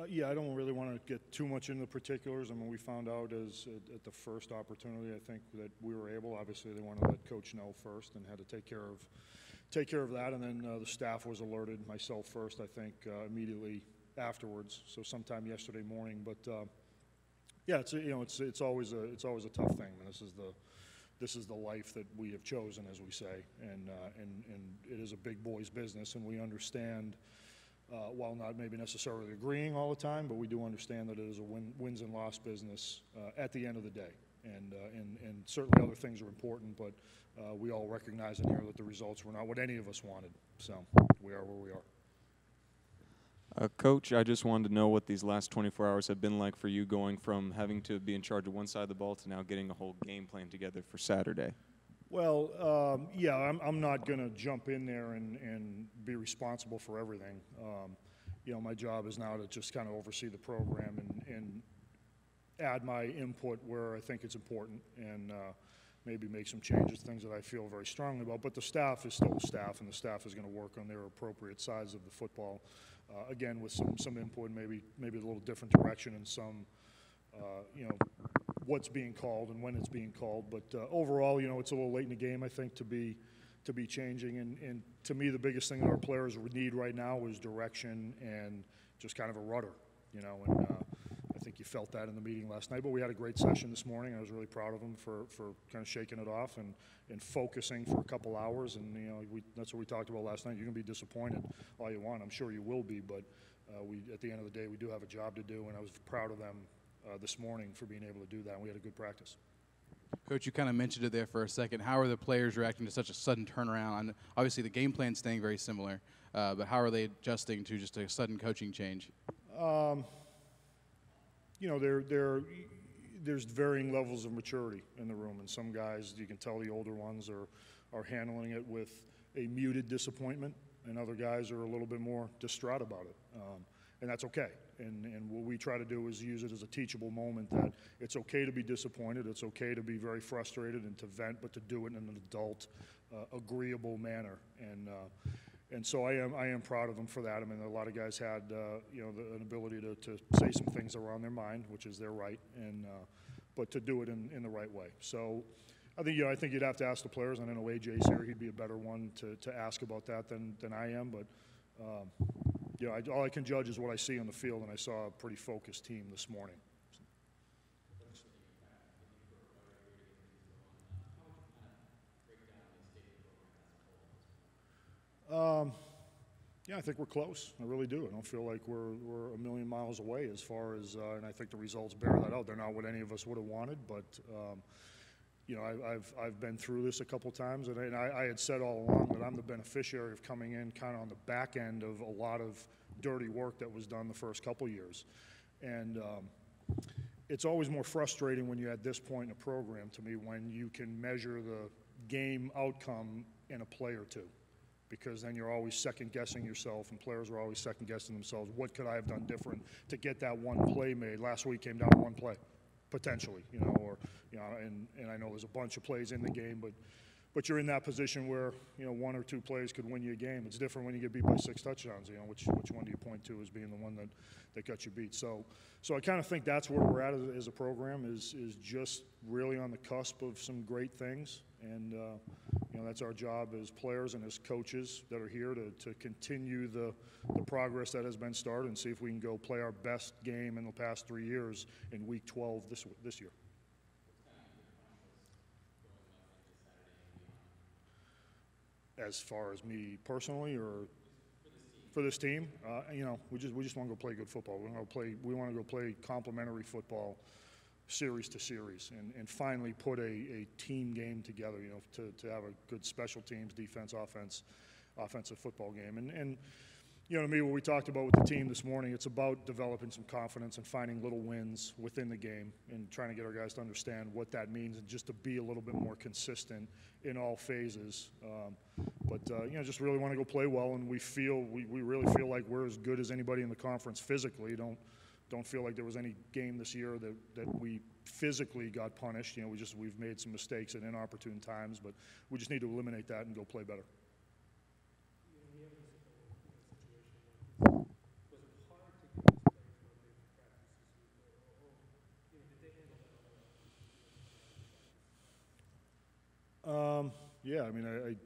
Yeah, I don't really want to get too much into the particulars. I mean, we found out at the first opportunity, I think, that we were able. Obviously, they wanted to let Coach know first and had to take care of that. And then the staff was alerted, myself first, I think, immediately afterwards. So sometime yesterday morning. But yeah, it's always a tough thing. And this is the life that we have chosen, as we say, and it is a big boys business, and we understand. While not maybe necessarily agreeing all the time, but we do understand that it is a wins and loss business at the end of the day. And certainly other things are important, but we all recognize in here that the results were not what any of us wanted. So we are where we are. Coach, I just wanted to know what these last 24 hours have been like for you, going from having to be in charge of one side of the ball to now getting a whole game plan together for Saturday. Well, yeah, I'm not going to jump in there and be responsible for everything. You know, my job is now to just kind of oversee the program and add my input where I think it's important and maybe make some changes, things that I feel very strongly about. But the staff is still the staff, and the staff is going to work on their appropriate sides of the football, again, with some input, maybe a little different direction and some, you know, what's being called and when it's being called. But overall, you know, it's a little late in the game, I think, to be changing. And to me, the biggest thing that our players need right now is direction and just kind of a rudder, you know. And I think you felt that in the meeting last night. But we had a great session this morning. I was really proud of them for kind of shaking it off and focusing for a couple hours. And, you know, that's what we talked about last night. You can be disappointed all you want. I'm sure you will be. But at the end of the day, we do have a job to do, and I was proud of them this morning for being able to do that, and we had a good practice. Coach, you kind of mentioned it there for a second. How are the players reacting to such a sudden turnaround? And obviously, the game plan's staying very similar, but how are they adjusting to just a sudden coaching change? You know, there's varying levels of maturity in the room, and some guys, you can tell the older ones are handling it with a muted disappointment, and other guys are a little bit more distraught about it. And that's okay. And what we try to do is use it as a teachable moment that it's okay to be disappointed, it's okay to be very frustrated and to vent, but to do it in an adult, agreeable manner. And so I am proud of them for that. I mean, a lot of guys had you know, an ability to say some things that were on their mind, which is their right, and but to do it in the right way. So I think, you know, I think you'd have to ask the players, and I know AJ's here, he'd be a better one to ask about that than I am, but you know, all I can judge is what I see on the field, and I saw a pretty focused team this morning. Yeah, I think we're close. I really do. I don't feel like we're a million miles away as far as, and I think the results bear that out. They're not what any of us would have wanted, but you know, I've been through this a couple times, and I had said all along that I'm the beneficiary of coming in kind of on the back end of a lot of dirty work that was done the first couple years. And it's always more frustrating when you're at this point in a program, to me, when you can measure the game outcome in a play or two, because then you're always second-guessing yourself, and players are always second-guessing themselves. What could I have done different to get that one play made? Last week came down to one play, potentially, you know, or, you know, and I know there's a bunch of plays in the game, but you're in that position where, you know, one or two plays could win you a game. It's different when you get beat by 6 touchdowns, you know, which one do you point to as being the one that got you beat? So I kind of think that's where we're at as a program, is just really on the cusp of some great things. And, you know, that's our job as players and as coaches that are here to continue the progress that has been started and see if we can go play our best game in the past 3 years in Week 12 this year. As far as me personally, or for this team, you know, we just want to go play good football. We want to go play complementary football, series to series, and finally put a team game together. You know, to have a good special teams, defense, offensive football game. And you know, to me, what we talked about with the team this morning, it's about developing some confidence and finding little wins within the game and trying to get our guys to understand what that means and just to be a little bit more consistent in all phases. But you know, just really want to go play well, and we really feel like we're as good as anybody in the conference physically. Don't feel like there was any game this year that we physically got punished. You know, we've made some mistakes at inopportune times, but we just need to eliminate that and go play better. yeah, I mean,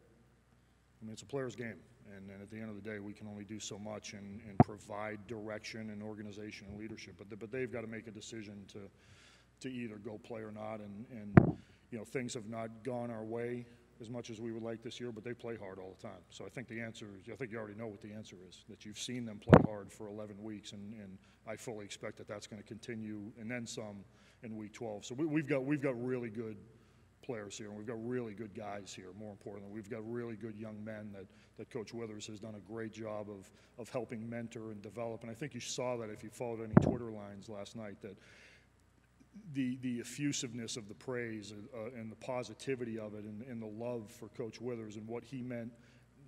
it's a player's game, and at the end of the day, we can only do so much and provide direction and organization and leadership. But they've got to make a decision to either go play or not, and you know, things have not gone our way as much as we would like this year, but they play hard all the time. So I think the answer is, I think you already know what the answer is, that you've seen them play hard for 11 weeks, and I fully expect that that's going to continue, and then some in week 12. So we've got really good players here, and we've got really good guys here. More importantly, we've got really good young men that Coach Withers has done a great job of helping mentor and develop. And I think you saw that if you followed any Twitter lines last night, that the effusiveness of the praise and the positivity of it, and the love for Coach Withers and what he meant,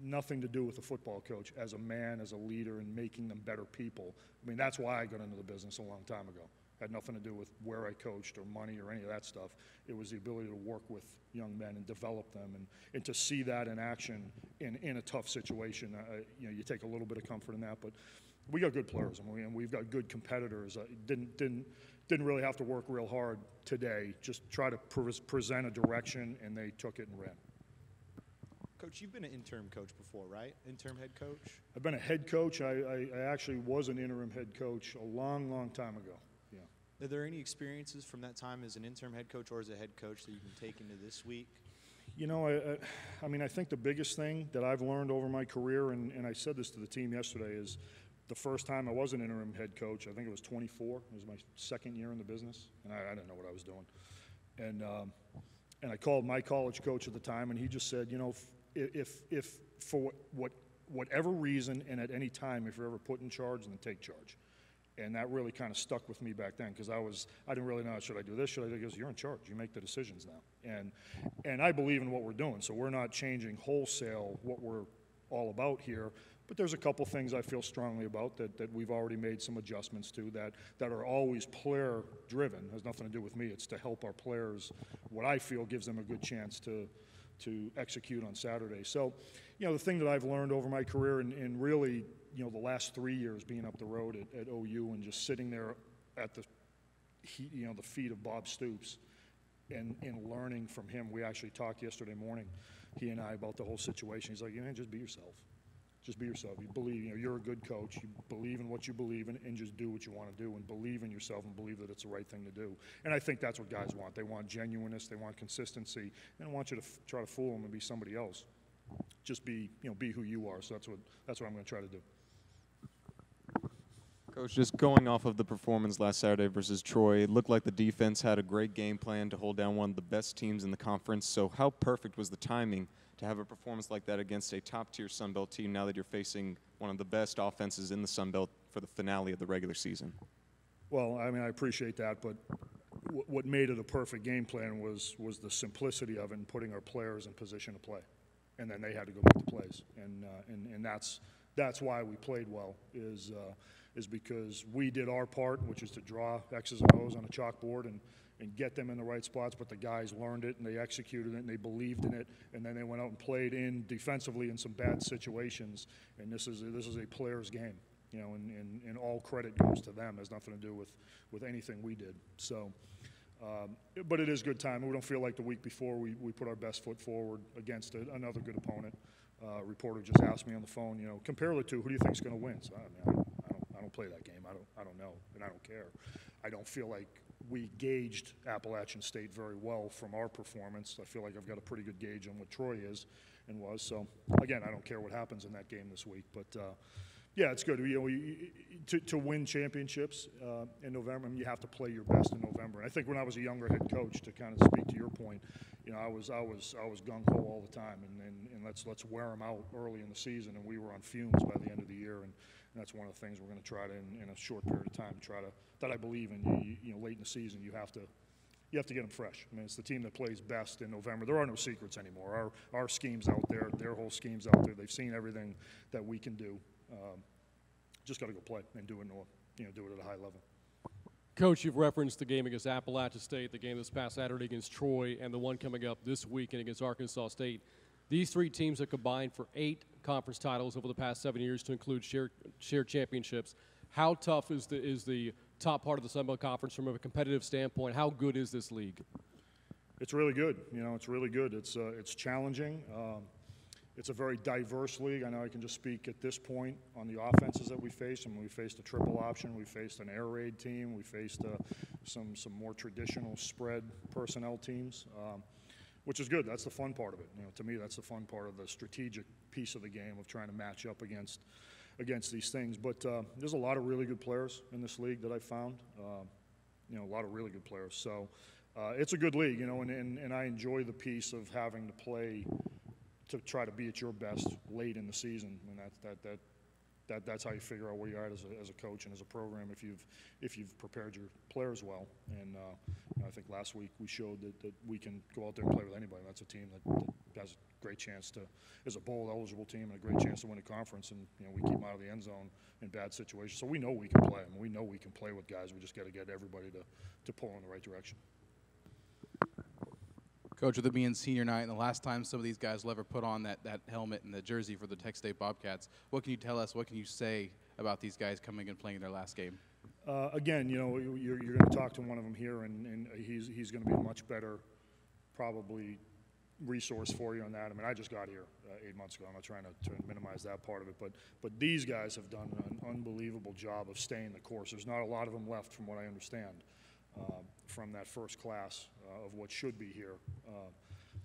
nothing to do with the football coach, as a man, as a leader, and making them better people. I mean, that's why I got into the business a long time ago. Had nothing to do with where I coached or money or any of that stuff. It was the ability to work with young men and develop them, and to see that in action in a tough situation. You know, you take a little bit of comfort in that, but we got good players, and we've got good competitors. Didn't really have to work real hard today. Just try to present a direction, and they took it and ran. Coach, you've been an interim coach before, right? Interim head coach? I've been a head coach. I actually was an interim head coach a long time ago. Yeah. Are there any experiences from that time as an interim head coach or as a head coach that you can take into this week? You know, I mean, I think the biggest thing that I've learned over my career, and I said this to the team yesterday, is the first time I was an interim head coach, I think it was 24. It was my second year in the business, and I didn't know what I was doing. And I called my college coach at the time, and he just said, you know, if for whatever reason and at any time, if you're ever put in charge, then take charge. And that really kind of stuck with me back then, because I didn't really know, should I do this, should I do this? You're in charge. You make the decisions now. And I believe in what we're doing, so we're not changing wholesale what we're all about here. But there's a couple things I feel strongly about that we've already made some adjustments to that are always player-driven. It has nothing to do with me. It's to help our players, what I feel gives them a good chance to execute on Saturday. So, you know, the thing that I've learned over my career, and really, you know, the last 3 years being up the road at OU and just sitting there at the feet of Bob Stoops and learning from him. We actually talked yesterday morning, he and I, about the whole situation. He's like, you know, just be yourself. Just be yourself. You believe, you know, you're a good coach. You believe in what you believe in, and just do what you want to do, and believe in yourself, and believe that it's the right thing to do. And I think that's what guys want. They want genuineness. They want consistency. They don't want you to try to fool them and be somebody else. Just be, you know, be who you are. So that's what I'm going to try to do. Coach, just going off of the performance last Saturday versus Troy, it looked like the defense had a great game plan to hold down one of the best teams in the conference. So how perfect was the timing to have a performance like that against a top-tier Sun Belt team now that you're facing one of the best offenses in the Sun Belt for the finale of the regular season? Well, I mean, I appreciate that, but what made it a perfect game plan was the simplicity of it and putting our players in position to play. And then they had to go make the plays. And that's why we played well, is because we did our part, which is to draw X's and O's on a chalkboard and get them in the right spots, but the guys learned it and they executed it and they believed in it, and then they went out and played defensively in some bad situations. And this is a player's game, you know, and all credit goes to them. It has nothing to do with anything we did. So, but it is good time. We don't feel like the week before we put our best foot forward against another good opponent. Reporter just asked me on the phone, you know, compare the two. Who do you think is going to win? So I don't play that game. I don't know, and I don't care. I don't feel like we gauged Appalachian State very well from our performance. I feel like I've got a pretty good gauge on what Troy is and was. So, again, I don't care what happens in that game this week. But, yeah, it's good. You know, to win championships in November, I mean, you have to play your best in November. And I think when I was a younger head coach, to kind of speak to your point, you know, I was gung-ho all the time, and let's wear them out early in the season, and we were on fumes by the end of the year. And that's one of the things we're going to try to, in a short period of time, that I believe in. You know, late in the season, you have to get them fresh. I mean, it's the team that plays best in November. There are no secrets anymore. Our scheme's out there. Their whole scheme's out there. They've seen everything that we can do. Just got to go play and do it at a high level. Coach, you've referenced the game against Appalachian State, the game this past Saturday against Troy, and the one coming up this weekend against Arkansas State. These three teams have combined for 8 conference titles over the past 7 years, to include shared championships. How tough is the top part of the Sun Belt Conference from a competitive standpoint? How good is this league? It's really good. You know, it's really good. It's challenging. It's a very diverse league. I know I can just speak at this point on the offenses that we faced. I mean, we faced a triple option. We faced an air raid team. We faced some more traditional spread personnel teams, which is good. That's the fun part of it. You know, to me, that's the fun part of the strategic piece of the game of trying to match up against these things. But there's a lot of really good players in this league that I found. You know, a lot of really good players. So it's a good league, you know, and I enjoy the piece of having to play to try to be at your best late in the season. And that's how you figure out where you are as a coach and as a program if you've prepared your players well. And you know, I think last week we showed that we can go out there and play with anybody. That's a team that has a great chance to, is a bowl eligible team and a great chance to win a conference. And you know, we keep them out of the end zone in bad situations. So we know we can play them. We know we can play with guys. We just got to get everybody to pull in the right direction. Coach, with it being senior night and the last time some of these guys will ever put on that helmet and the jersey for the Tech State Bobcats, what can you tell us, what can you say about these guys coming and playing their last game? Again, you know, you're going to talk to one of them here, and he's going to be a much better, probably, resource for you on that. I mean, I just got here 8 months ago. I'm not trying to minimize that part of it, but these guys have done an unbelievable job of staying the course. There's not a lot of them left, from what I understand, from that first class of what should be here.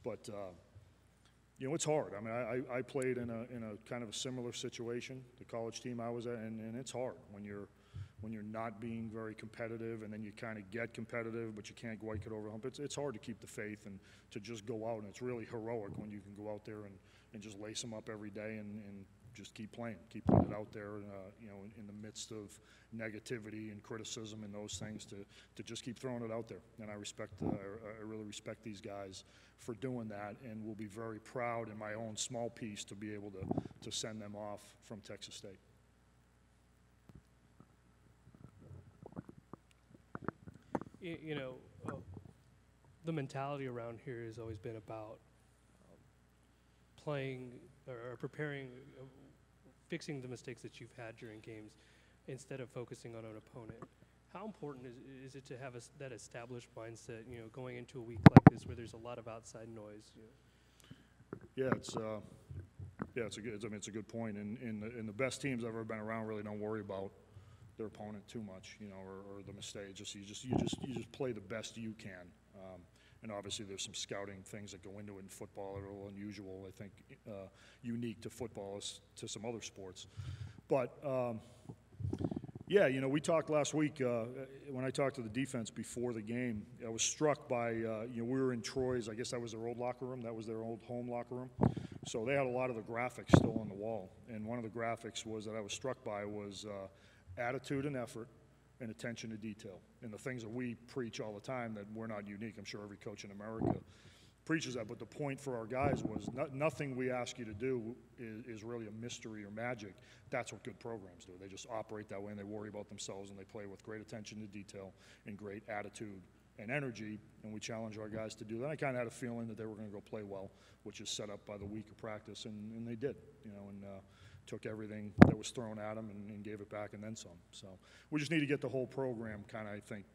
But you know, it's hard. I mean, I played in a kind of a similar situation, the college team I was at, and it's hard when you're not being very competitive, and then you kind of get competitive, but you can't quite get over the hump. It's hard to keep the faith and to just go out, and it's really heroic when you can go out there and just lace them up every day and just keep playing it out there, you know, in the midst of negativity and criticism and those things, to just keep throwing it out there. And I really respect these guys for doing that, and will be very proud in my own small piece to be able to send them off from Texas State. You know, the mentality around here has always been about playing or preparing, fixing the mistakes that you've had during games instead of focusing on an opponent. How important is it to have that established mindset, you know, going into a week like this where there's a lot of outside noise? You know? It's a good point. And the best teams I've ever been around really don't worry about their opponent too much, you know, or the mistakes. You just play the best you can. And obviously there's some scouting things that go into it in football that are a little unusual, I think, unique to football as to some other sports. But yeah, you know, we talked last week, when I talked to the defense before the game, I was struck by, you know, we were in Troy's, I guess that was their old locker room, that was their old home locker room. So they had a lot of the graphics still on the wall. And one of the graphics that I was struck by was attitude and effort and attention to detail. And the things that we preach all the time, that we're not unique. I'm sure every coach in America preaches that. But the point for our guys was nothing we ask you to do is really a mystery or magic. That's what good programs do. They just operate that way, and they worry about themselves, and they play with great attention to detail and great attitude and energy. And we challenge our guys to do that. I kind of had a feeling that they were going to go play well, which is set up by the week of practice, and they did, you know, and took everything that was thrown at them and gave it back and then some. So we just need to get the whole program kind of, I think,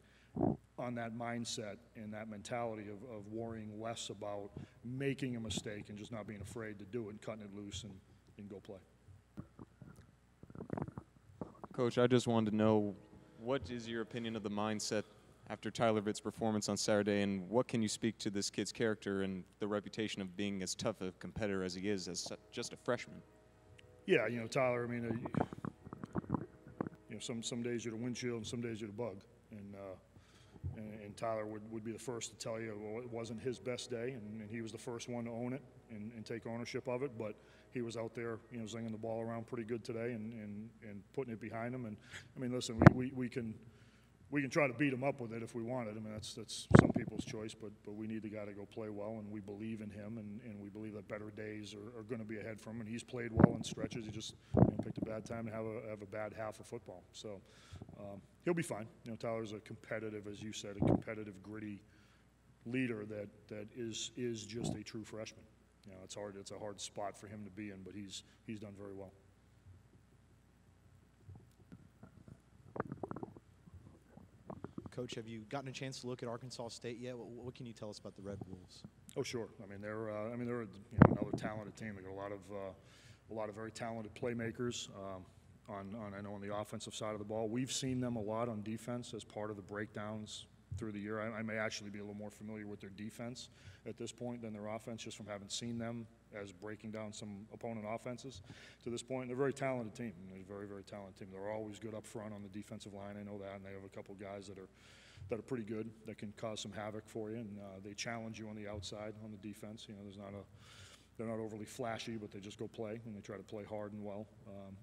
on that mindset and that mentality of worrying less about making a mistake and just not being afraid to do it and cutting it loose and go play. Coach, I just wanted to know, what is your opinion of the mindset after Tyler Vitt's performance on Saturday, and what can you speak to this kid's character and the reputation of being as tough a competitor as he is as just a freshman? Yeah, you know, Tyler, I mean, you know, some days you're the windshield and some days you're the bug. And Tyler would be the first to tell you, well, it wasn't his best day, and he was the first one to own it and take ownership of it. But he was out there, you know, zinging the ball around pretty good today and putting it behind him. And, I mean, listen, we can try to beat him up with it if we wanted. I mean, that's some people's choice, but we need the guy to go play well, and we believe in him, and we believe that better days are going to be ahead for him. And he's played well in stretches. He just, you know, picked a bad time to have a bad half of football. So he'll be fine. You know, Tyler's a competitive, as you said, a competitive, gritty leader that is just a true freshman. You know, it's hard. It's a hard spot for him to be in, but he's done very well. Coach, have you gotten a chance to look at Arkansas State yet? What can you tell us about the Red Wolves? Oh, sure. I mean, they're another talented team. They got a lot of very talented playmakers. I know on the offensive side of the ball, we've seen them a lot on defense as part of the breakdowns through the year. I may actually be a little more familiar with their defense at this point than their offense, just from having seen them as breaking down some opponent offenses to this point. They're a very talented team. They're a very, very talented team. They're always good up front on the defensive line. I know that, and they have a couple guys that are pretty good, that can cause some havoc for you, and they challenge you on the outside on the defense. They're not overly flashy, but they just go play, and they try to play hard and well.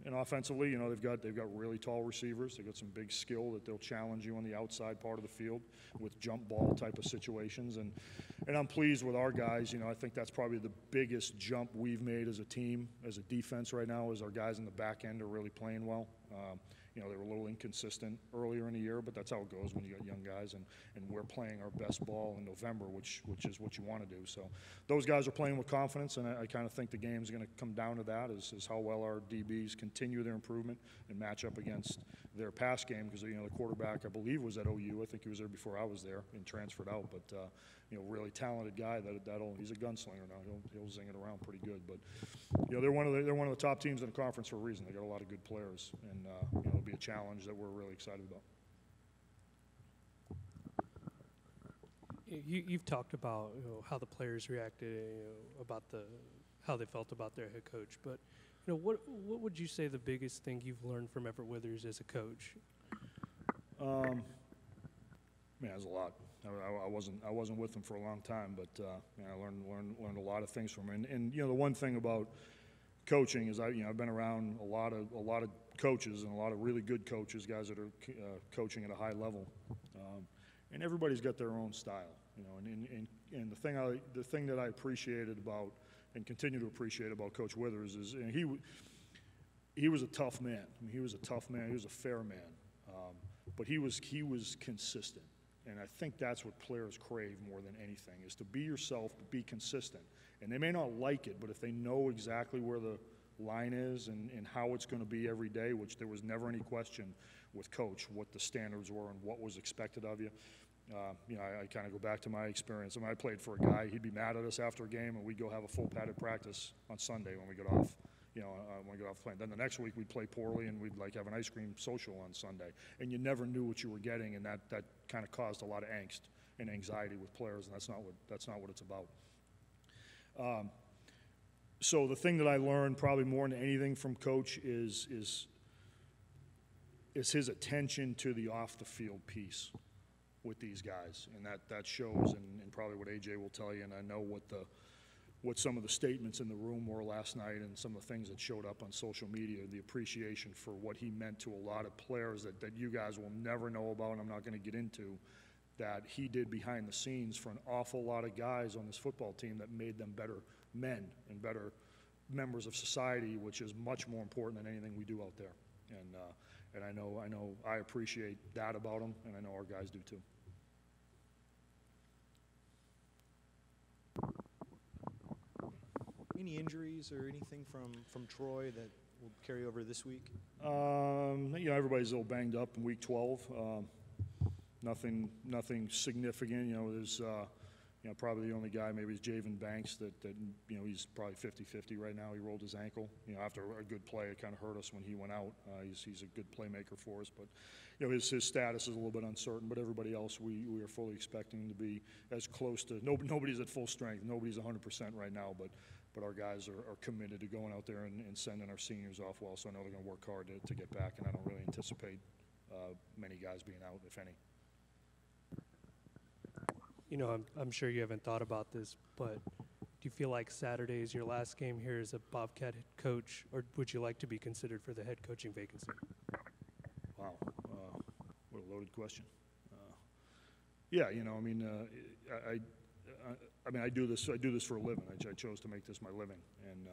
And offensively, they've got really tall receivers. They've got some big skill that they'll challenge you on the outside part of the field with jump ball type of situations. And I'm pleased with our guys. I think that's probably the biggest jump we've made as a team, as a defense right now, is our guys in the back end are really playing well. They were a little inconsistent earlier in the year, but that's how it goes when you got young guys, and we're playing our best ball in November, which is what you want to do. So those guys are playing with confidence, and I kind of think the game's going to come down to that, is how well our DBs continue their improvement and match up against their pass game, because the quarterback, I believe, was at OU. I think he was there before I was there and transferred out, but really talented guy. He's a gunslinger now. He'll zing it around pretty good. But they're one of the top teams in the conference for a reason. They got a lot of good players, and it'll be a challenge that we're really excited about. You've talked about how the players reacted, about how they felt about their head coach, but what would you say the biggest thing you've learned from Everett Withers as a coach? There's a lot. I wasn't with him for a long time, but I learned a lot of things from him. And the one thing about coaching is I've been around a lot of coaches and a lot of really good coaches, guys that are coaching at a high level, and everybody's got their own style, And the thing that I appreciated about and continue to appreciate about Coach Withers is he was a tough man. He was a tough man. He was a fair man, but he was consistent. And I think that's what players crave more than anything, is to be yourself, but be consistent. And they may not like it, but if they know exactly where the line is and how it's going to be every day, which there was never any question with Coach what the standards were and what was expected of you. I kind of go back to my experience. I played for a guy, he'd be mad at us after a game, and we'd go have a full padded practice on Sunday when we got off. When we got off playing. Then the next week we'd play poorly, and we'd have an ice cream social on Sunday. And you never knew what you were getting, and that kind of caused a lot of angst and anxiety with players, and that's not what it's about. So the thing that I learned probably more than anything from Coach is his attention to the off the field piece with these guys, and that shows, and probably what AJ will tell you, and I know what some of the statements in the room were last night and some of the things that showed up on social media, the appreciation for what he meant to a lot of players that you guys will never know about, and I'm not going to get into, that he did behind the scenes for an awful lot of guys on this football team that made them better men and better members of society, which is much more important than anything we do out there. And I know I appreciate that about him, and I know our guys do too. Any injuries or anything from Troy that will carry over this week? Everybody's a little banged up in week 12. Nothing significant. There's probably the only guy maybe is Javen Banks that he's probably 50-50 right now. He rolled his ankle. After a good play, it kind of hurt us when he went out. He's a good playmaker for us, but his status is a little bit uncertain. But everybody else, we are fully expecting to be as close to. Nobody's at full strength. Nobody's 100% right now, but our guys are committed to going out there and sending our seniors off well. So I know they're going to work hard to get back, and I don't really anticipate many guys being out, if any. I'm sure you haven't thought about this, but do you feel like Saturday is your last game here as a Bobcat head coach, or would you like to be considered for the head coaching vacancy? Wow, what a loaded question. I do this for a living. I chose to make this my living, and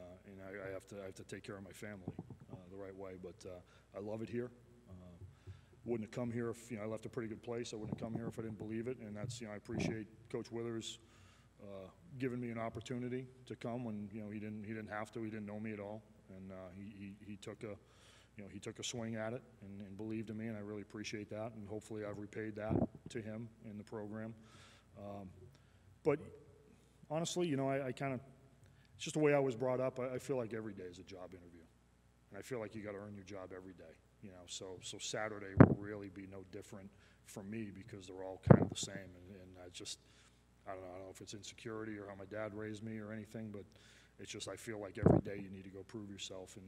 I have to take care of my family the right way. But I love it here. Wouldn't have come here if I left a pretty good place. I wouldn't have come here if I didn't believe it, and that's I appreciate Coach Withers giving me an opportunity to come when he didn't have to. He didn't know me at all, and he took you know, he took a swing at it and believed in me, and I really appreciate that, and hopefully I've repaid that to him in the program. But honestly, you know, I kind of, it's just the way I was brought up. I feel like every day is a job interview, and I feel like you got to earn your job every day, you know. So Saturday will really be no different for me because they're all kind of the same, and I don't know if it's insecurity or how my dad raised me or anything, but it's just I feel like every day you need to go prove yourself, and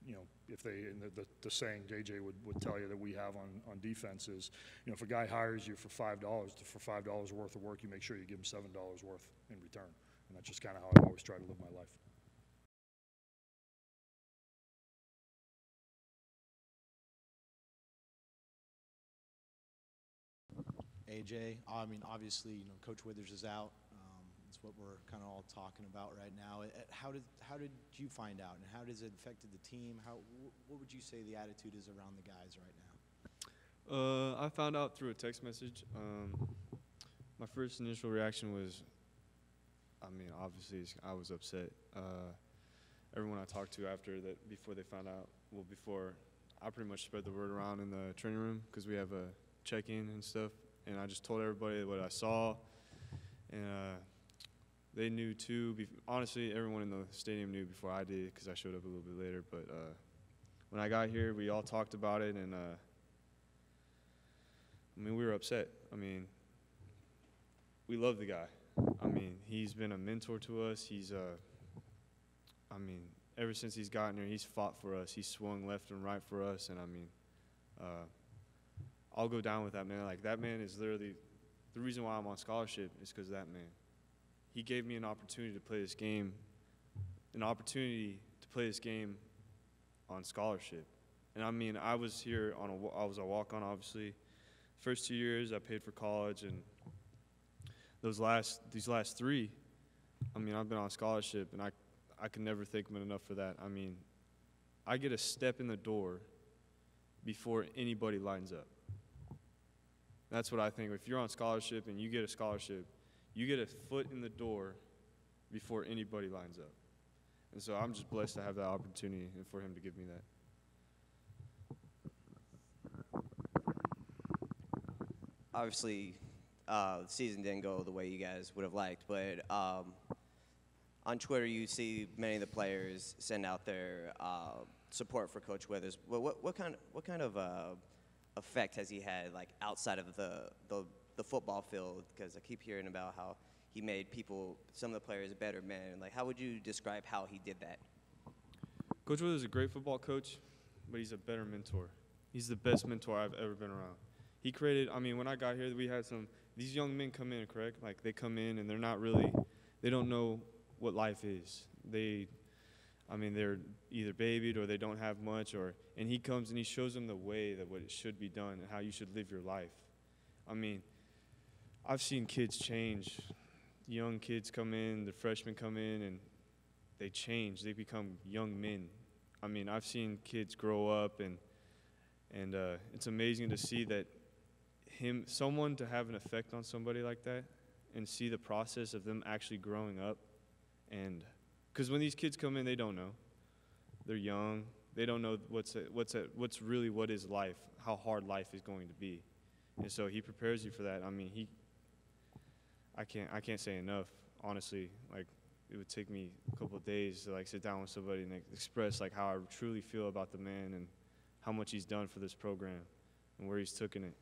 you know, if they, and the saying JJ would tell you that we have on defense is, you know, if a guy hires you for $5 worth of work, you make sure you give him $7 worth in return, and that's just kind of how I've always tried to live my life. AJ, I mean, obviously, you know, Coach Withers is out. That's what we're kind of all talking about right now. How did you find out, and how does it affected the team? What would you say the attitude is around the guys right now? I found out through a text message. My first initial reaction was, I mean, obviously I was upset. Everyone I talked to after that, before they found out, well, before I pretty much spread the word around in the training room because we have a check-in and stuff, and I just told everybody what I saw, and they knew too. Honestly, everyone in the stadium knew before I did because I showed up a little bit later. But when I got here, we all talked about it, and I mean, we were upset. I mean, we love the guy. I mean, he's been a mentor to us. He's I mean, ever since he's gotten here, he's fought for us. He's swung left and right for us, and I mean, I'll go down with that man. Like, that man is literally the reason why I'm on scholarship is because of that man. He gave me an opportunity to play this game, on scholarship. And I mean, I was here I was a walk-on, obviously. First 2 years, I paid for college, and these last 3, I mean, I've been on scholarship, and I can never thank him enough for that. I mean, I get a step in the door before anybody lines up. That's what I think. If you're on scholarship and you get a scholarship, you get a foot in the door before anybody lines up. And so I'm just blessed to have that opportunity and for him to give me that. Obviously, the season didn't go the way you guys would have liked, but on Twitter you see many of the players send out their support for Coach Withers. What kind of effect has he had, like, outside of the football field? Because I keep hearing about how he made some of the players, better men. Like, how would you describe how he did that? Coach Withers is a great football coach, but he's a better mentor. He's the best mentor I've ever been around. He created, I mean, when I got here, we had these young men come in, correct? Like, they come in and they don't know what life is. I mean, they're either babied or they don't have much, and he comes and he shows them the way that what it should be done and how you should live your life. I mean, I've seen kids change. Young kids come in, the freshmen come in, and they change. They become young men. I mean, I've seen kids grow up, and it's amazing to see that someone to have an effect on somebody like that and see the process of them actually growing up. And because when these kids come in, they don't know. They're young. They don't know what's really what is life, how hard life is going to be. And so he prepares you for that. I mean, I can't say enough, honestly. Like, it would take me a couple of days to, like, sit down with somebody and express, like, how I truly feel about the man and how much he's done for this program and where he's taken it.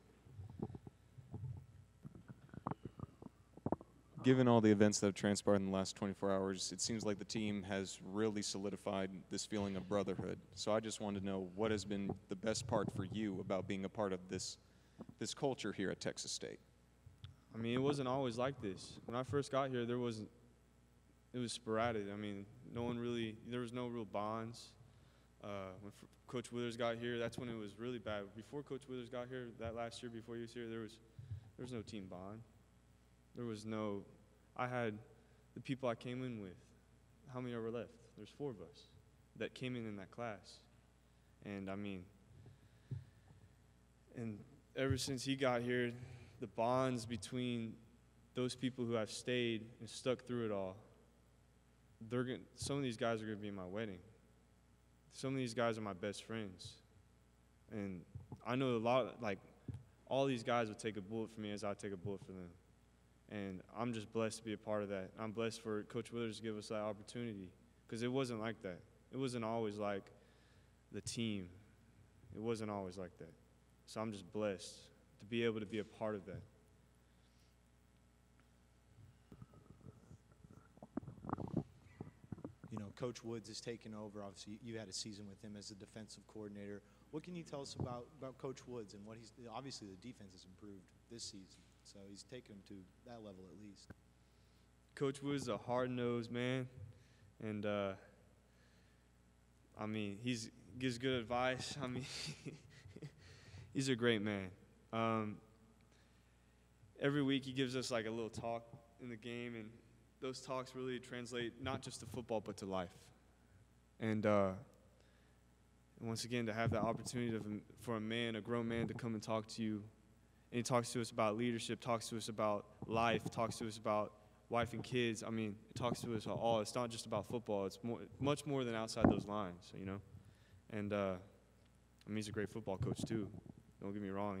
Given all the events that have transpired in the last 24 hours, it seems like the team has really solidified this feeling of brotherhood. So I just wanted to know what has been the best part for you about being a part of this culture here at Texas State. I mean, it wasn't always like this. When I first got here, it was sporadic. I mean, there was no real bonds. When Coach Withers got here, that's when it was really bad. Before Coach Withers got here, that last year before he was here, there was no team bond. I had the people I came in with. How many are left? There's 4 of us that came in that class. And I mean, and ever since he got here, the bonds between those people who have stayed and stuck through it all, some of these guys are going to be in my wedding. Some of these guys are my best friends. And I know all these guys would take a bullet for me as I take a bullet for them. And I'm just blessed to be a part of that. I'm blessed for Coach Withers to give us that opportunity, because it wasn't like that. It wasn't always like the team. It wasn't always like that. So I'm just blessed to be able to be a part of that. You know, Coach Woods has taken over. Obviously, you had a season with him as a defensive coordinator. What can you tell us about Coach Woods and what he's – obviously, the defense has improved this season, so he's taken him to that level at least. Coach Woods is a hard-nosed man, and, I mean, he gives good advice. I mean, he's a great man. Every week he gives us like a little talk in the game, and those talks really translate not just to football but to life. And once again, to have that opportunity for a grown man to come and talk to you, and he talks to us about leadership, talks to us about life, talks to us about wife and kids. I mean, it talks to us all. It's not just about football. It's much more than outside those lines, you know. And I mean, he's a great football coach too. Don't get me wrong.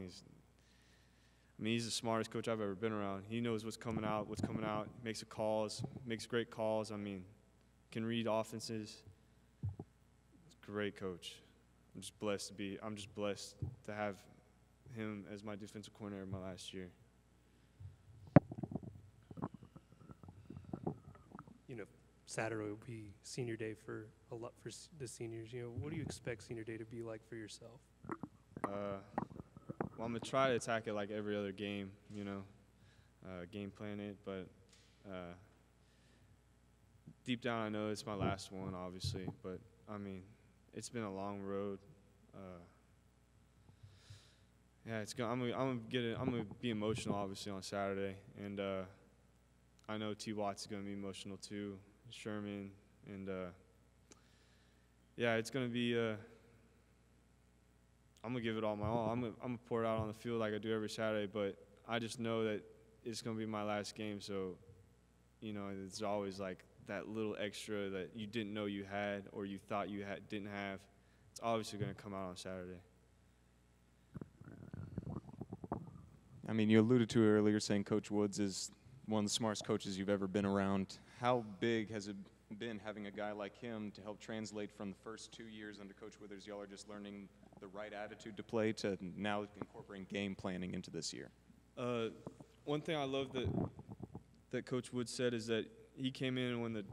He's the smartest coach I've ever been around. He knows what's coming out, makes great calls. I mean, can read offenses. Great coach. I'm just blessed to have him as my defensive coordinator my last year. You know, Saturday will be senior day for the seniors. You know, what do you expect senior day to be like for yourself? Well, I'm going to try to attack it like every other game, you know, game plan it. But deep down, I know it's my last one, obviously. But, I mean, it's been a long road. Yeah, I'm gonna be emotional, obviously, on Saturday. And I know T. Watts is going to be emotional, too, Sherman. And, yeah, it's going to be I'm going to give it all my all. I'm going to pour it out on the field like I do every Saturday, but I just know that it's going to be my last game. So, you know, it's always like that little extra that you didn't know you had or you thought you didn't have. It's obviously going to come out on Saturday. I mean, you alluded to it earlier saying Coach Woods is one of the smartest coaches you've ever been around. How big has it been having a guy like him to help translate from the first 2 years under Coach Withers? Y'all are just learning the right attitude to play to now incorporating game planning into this year. One thing I love that Coach Woods said is that he came in when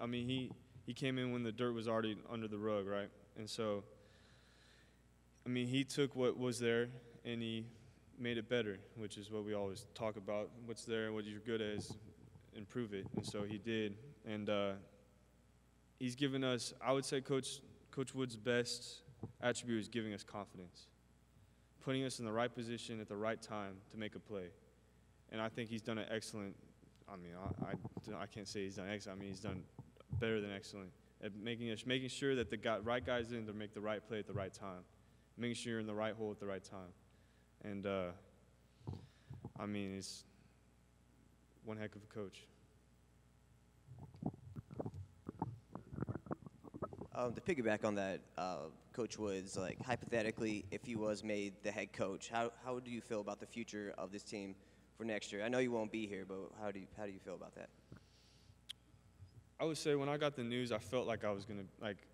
he came in when the dirt was already under the rug, right? And so, I mean, he took what was there and he made it better, which is what we always talk about. What's there and what you're good at is improve it. And so he did. And he's given us, I would say Coach Woods' best attribute is giving us confidence, putting us in the right position at the right time to make a play. And I think he's done an excellent, I mean, I can't say he's done excellent. I mean, he's done better than excellent at making sure that the right guy's in to make the right play at the right time, making sure you're in the right hole at the right time. And, I mean, he's one heck of a coach. To piggyback on that, Coach Woods, like hypothetically, if he was made the head coach, how do you feel about the future of this team for next year? I know you won't be here, but how do you feel about that? I would say when I got the news, I felt like I was going to,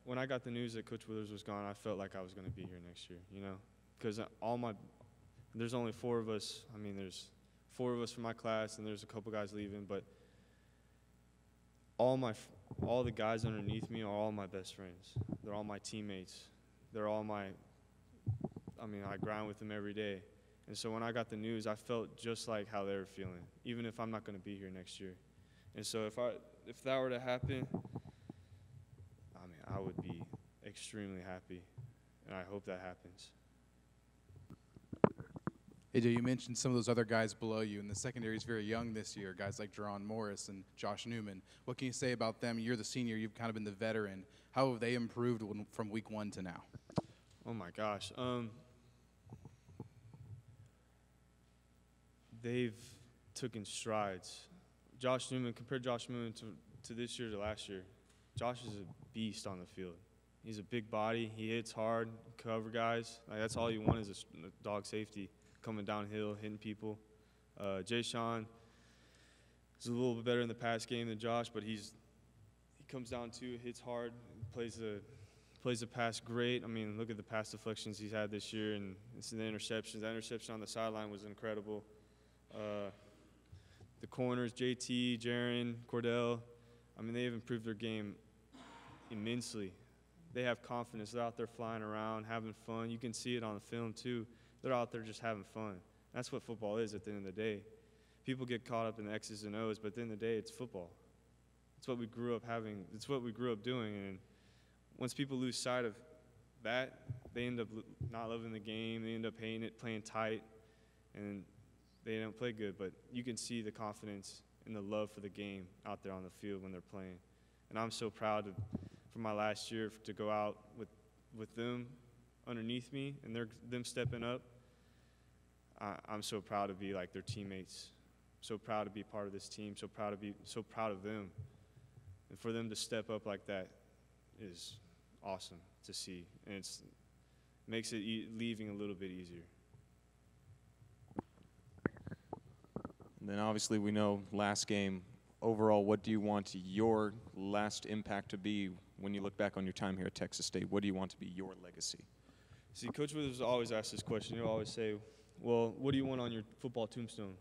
when I got the news that Coach Withers was gone, I felt like I was going to be here next year, you know? Because there's only 4 of us. I mean, there's 4 of us from my class, and there's a couple guys leaving, but all the guys underneath me are all my best friends. They're all my teammates. They're all I grind with them every day. And so when I got the news, I felt just like how they were feeling, even if I'm not going to be here next year. And so if that were to happen, I mean, I would be extremely happy, and I hope that happens. AJ, you mentioned some of those other guys below you, and the secondary is very young this year, guys like Jerron Morris and Josh Newman. What can you say about them? You're the senior. You've kind of been the veteran. How have they improved from week 1 to now? Oh, my gosh. They've taken strides. Compare Josh Newman to this year to last year. Josh is a beast on the field. He's a big body. He hits hard, cover guys. Like, that's all you want is a dog safety, coming downhill, hitting people. Jay Sean is a little bit better in the pass game than Josh, but he comes down too, hits hard, plays the pass great. I mean, look at the pass deflections he's had this year, and it's the interceptions. That interception on the sideline was incredible. The corners, JT, Jaron, Cordell, I mean, they have improved their game immensely. They have confidence. They're out there flying around, having fun. You can see it on the film, too. They're out there just having fun. That's what football is at the end of the day. People get caught up in the X's and O's, but at the end of the day, it's football. It's what we grew up having. It's what we grew up doing. And once people lose sight of that, they end up not loving the game. They end up hating it, playing tight, and they don't play good. But you can see the confidence and the love for the game out there on the field when they're playing. And I'm so proud for my last year to go out with them underneath me and them stepping up. I'm so proud to be like their teammates. So proud to be part of this team. So proud of them. And for them to step up like that is awesome to see, and it makes it leaving a little bit easier. And then obviously we know last game. Overall, what do you want your last impact to be when you look back on your time here at Texas State? What do you want to be your legacy? See, Coach Withers always asks this question. He'll always say, well, what do you want on your football tombstone?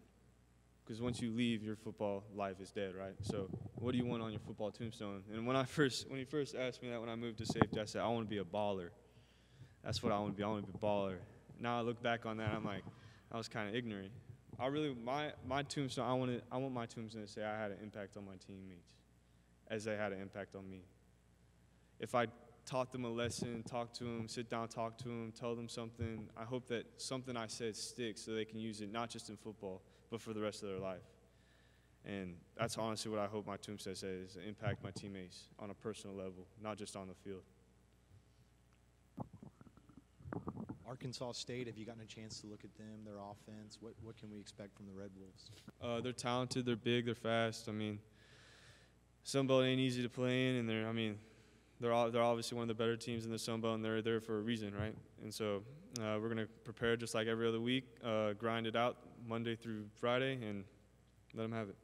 Because once you leave, your football life is dead, right? So what do you want on your football tombstone? And when he first asked me that when I moved to safety, I said, I want to be a baller. That's what I want to be. I want to be a baller. Now I look back on that, I'm like, I was kind of ignorant. My tombstone, I want my tombstone to say I had an impact on my teammates as they had an impact on me. If I taught them a lesson, talk to them, sit down, talk to them, tell them something, I hope that something I said sticks so they can use it not just in football, but for the rest of their life. And that's honestly what I hope my tombstone says, impact my teammates on a personal level, not just on the field. Arkansas State, have you gotten a chance to look at them, their offense? What can we expect from the Red Wolves? They're talented, they're big, they're fast. I mean, Sun Belt ain't easy to play in, and they're obviously one of the better teams in the Sun Belt, and they're there for a reason, right? And so we're going to prepare just like every other week, grind it out Monday through Friday, and let them have it.